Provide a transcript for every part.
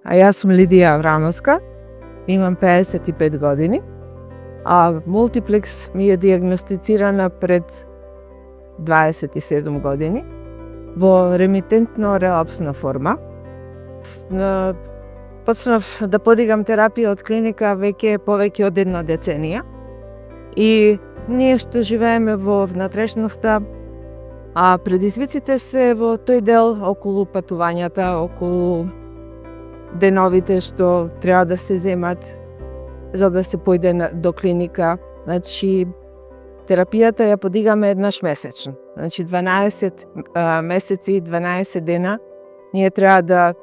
A ja sam Lidija Avramovska, imam 55 godini, a multiplex mi je dijagnosticirana pred 27 godini во ремитентно-релапсна форма. Почнав да подигам терапија од клиника веќе повеќе од една деценија и ние што живееме во внатрешноста, а предизвиците се во тој дел околу патувањата, околу деновите што треба да се земат за да се појде до клиника. Значи, терапијата ја подигаме еднаш месечно. Значи, 12 месеци, 12 дена, ние треба да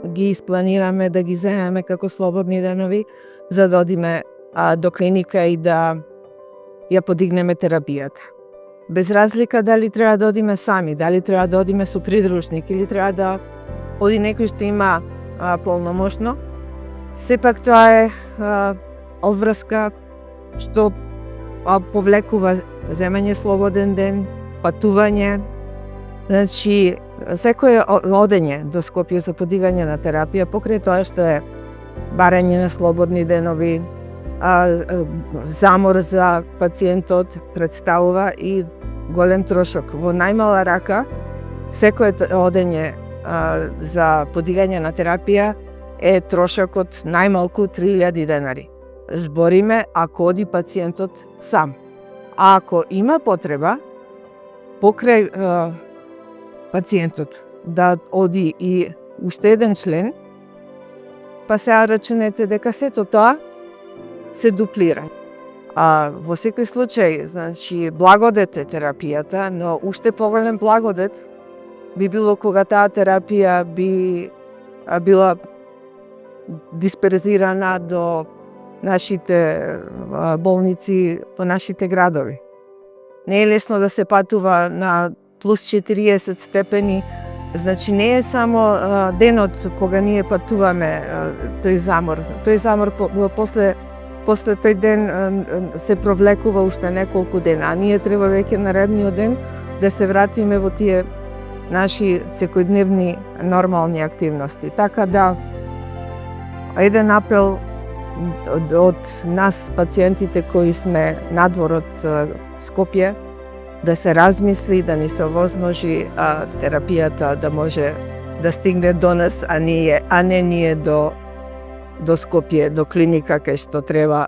ги испланираме, да ги земеме како слободни денови, за да одиме до клиника и да ја подигнеме терапијата. Без разлика дали треба да одиме сами, дали треба да одиме со придружник или треба да оди некој што има полномошно, сепак тоа е обврска што повлекува земање слободен ден, патување. Значи, секој одење до Скопје за подигање на терапија, покрај тоа што е барање на слободни денови, замор за пациентот представува и голем трошок. Во најмала рака, секој одење за подигање на терапија е трошок од најмалку 3000 денари. Збориме ако оди пациентот сам. А ако има потреба, покрај пациентот да оди и уште еден член, па сега рачунете дека сето тоа се дуплира. Во секој случај, значи, благодет е терапијата, но уште поголем благодет би било кога таа терапија би била дисперзирана до нашите болници по нашите градови. Не е лесно да се патува на плюс 40 степени, значи не е само денот кога ние патуваме тој замор. Тој замор после тој ден се провлекува уште неколку дена, а ние треба веќе наредниот ден да се вратиме во тие наши секојдневни нормални активности. Така да, еден апел од нас, пациентите кои сме надвор од Скопје, да се размисли, да ни се овозможи терапијата да може да стигне до нас, а не ние до Скопје, до клиника кај што треба